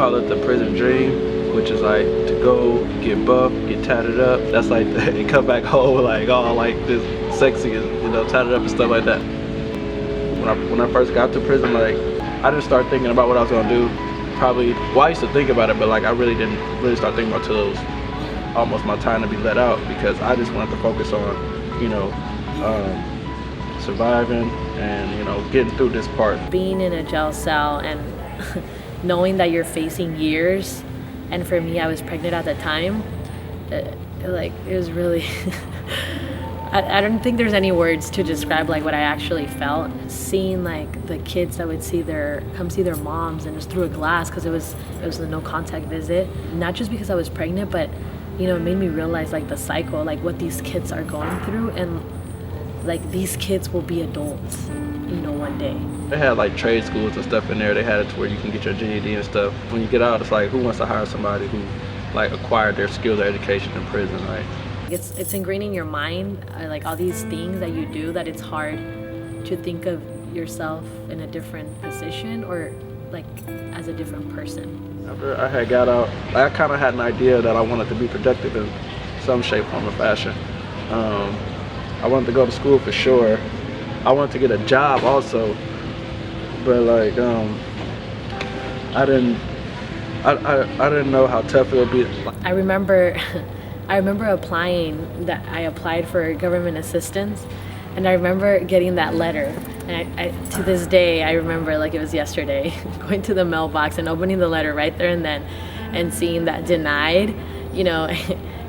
call it the prison dream, which is like to go get buff, get tatted up. That's like and come back home like all like this sexy and tatted up and stuff like that. When I first got to prison, like I didn't start thinking about what I was gonna do. Probably, well, I used to think about it, but like I really didn't start thinking about it till it was almost my time to be let out, because I just wanted to focus on, surviving and getting through this part. Being in a jail cell and knowing that you're facing years, and for me, I was pregnant at the time. It was really. I don't think there's any words to describe like what I actually felt. Seeing like the kids that would come see their moms, and just through a glass, because it was a no contact visit. Not just because I was pregnant, but it made me realize like the cycle, like what these kids are going through, and like these kids will be adults, one day. They had like trade schools and stuff in there. They had it to where you can get your GED and stuff. When you get out, it's like, who wants to hire somebody who like acquired their skills or education in prison, right? It's ingrained in your mind, like all these things that you do, that it's hard to think of yourself in a different position or like as a different person. After I had got out, I kind of had an idea that I wanted to be productive in some shape, form, or fashion. I wanted to go to school for sure. I wanted to get a job also, but like I didn't know how tough it would be. I remember applying. That I applied for government assistance, and I remember getting that letter. And I to this day, I remember like it was yesterday, going to the mailbox and opening the letter right there and then, and seeing that denied,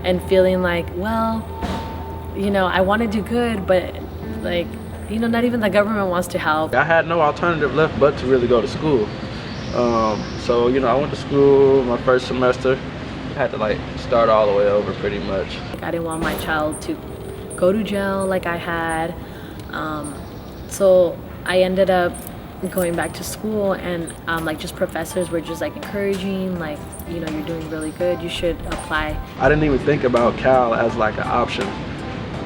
and feeling like, well, I want to do good, but like, not even the government wants to help. I had no alternative left but to really go to school. So, I went to school my first semester. I had to like start all the way over pretty much. I didn't want my child to go to jail like I had. So I ended up going back to school, and like just professors were just like encouraging, like, you're doing really good, you should apply. I didn't even think about Cal as like an option.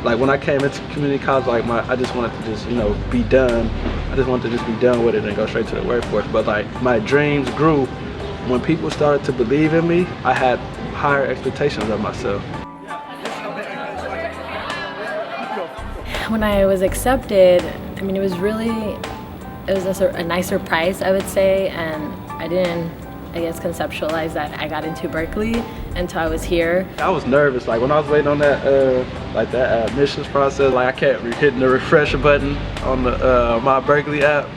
Like when I came into community college, like I just wanted to just, be done. I just wanted to just be done with it and go straight to the workforce. But like my dreams grew when people started to believe in me. I had higher expectations of myself. When I was accepted, it was a nice surprise, I would say, and I didn't, conceptualize that I got into Berkeley until I was here. I was nervous, like when I was waiting on that, that admissions process, like I kept hitting the refresh button on the my Berkeley app.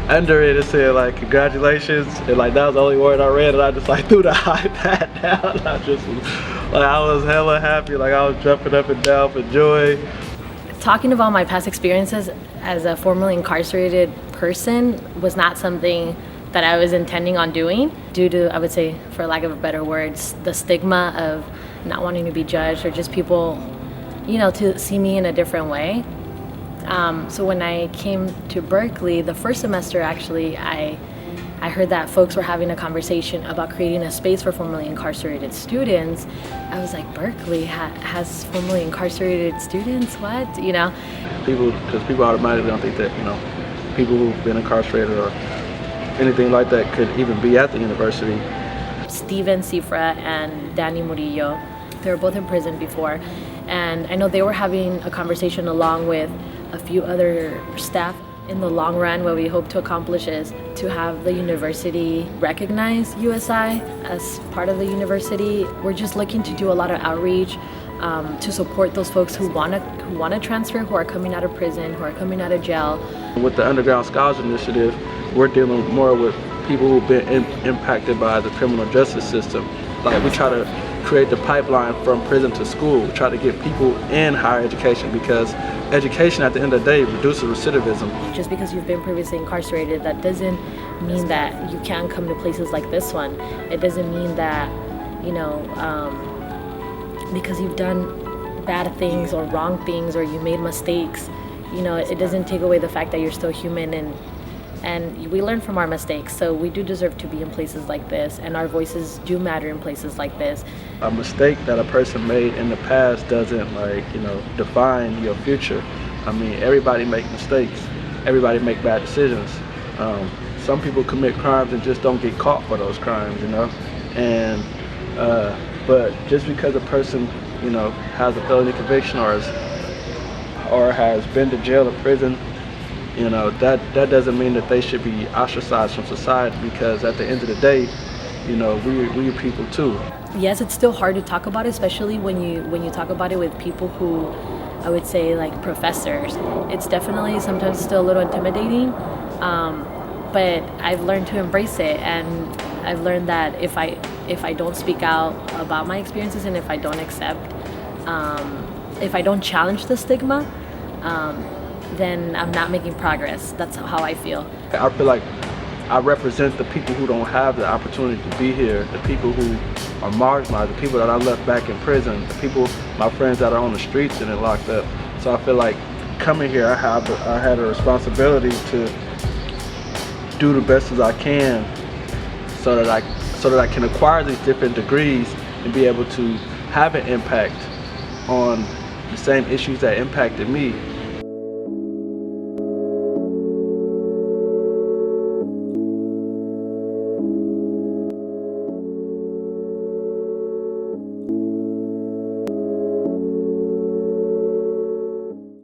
Under it said like congratulations, and like that was the only word I read, and I just like threw the iPad down. I was hella happy, like I was jumping up and down for joy. Talking about my past experiences as a formerly incarcerated person was not something that I was intending on doing, due to, I would say, for lack of a better words, the stigma of not wanting to be judged, or just people, to see me in a different way. So when I came to Berkeley, the first semester actually, I heard that folks were having a conversation about creating a space for formerly incarcerated students. I was like, Berkeley has formerly incarcerated students? What? Because people automatically don't think that, people who've been incarcerated or anything like that could even be at the university. Steven Cifra and Danny Murillo, they were both in prison before. And I know they were having a conversation along with a few other staff. In the long run, what we hope to accomplish is to have the university recognize USI as part of the university. We're just looking to do a lot of outreach to support those folks who want to transfer, who are coming out of prison, who are coming out of jail. With the Underground Scholars Initiative, we're dealing more with people who've been impacted by the criminal justice system. Like we try to create the pipeline from prison to school. We try to get people in higher education, because education at the end of the day reduces recidivism. Just because you've been previously incarcerated, that doesn't mean that you can't come to places like this one. It doesn't mean that, because you've done bad things or wrong things or you made mistakes, it doesn't take away the fact that you're still human, and we learn from our mistakes. So we do deserve to be in places like this, and our voices do matter in places like this. A mistake that a person made in the past doesn't define your future. Everybody makes mistakes. Everybody make bad decisions. some people commit crimes and just don't get caught for those crimes, you know. And but just because a person, you know, has a felony conviction or has been to jail or prison, you know, that doesn't mean that they should be ostracized from society, because at the end of the day, you know, we're people too. Yes, it's still hard to talk about it, especially when you talk about it with people who, I would say, like professors. It's definitely sometimes still a little intimidating, but I've learned to embrace it, and I've learned that if I don't speak out about my experiences, and if I don't accept, if I don't challenge the stigma, then I'm not making progress. That's how I feel. I feel like I represent the people who don't have the opportunity to be here, the people who are marginalized, the people that I left back in prison, the people, my friends that are on the streets and are locked up. So I feel like coming here, I had a responsibility to do the best as I can, so that I can acquire these different degrees and be able to have an impact on the same issues that impacted me.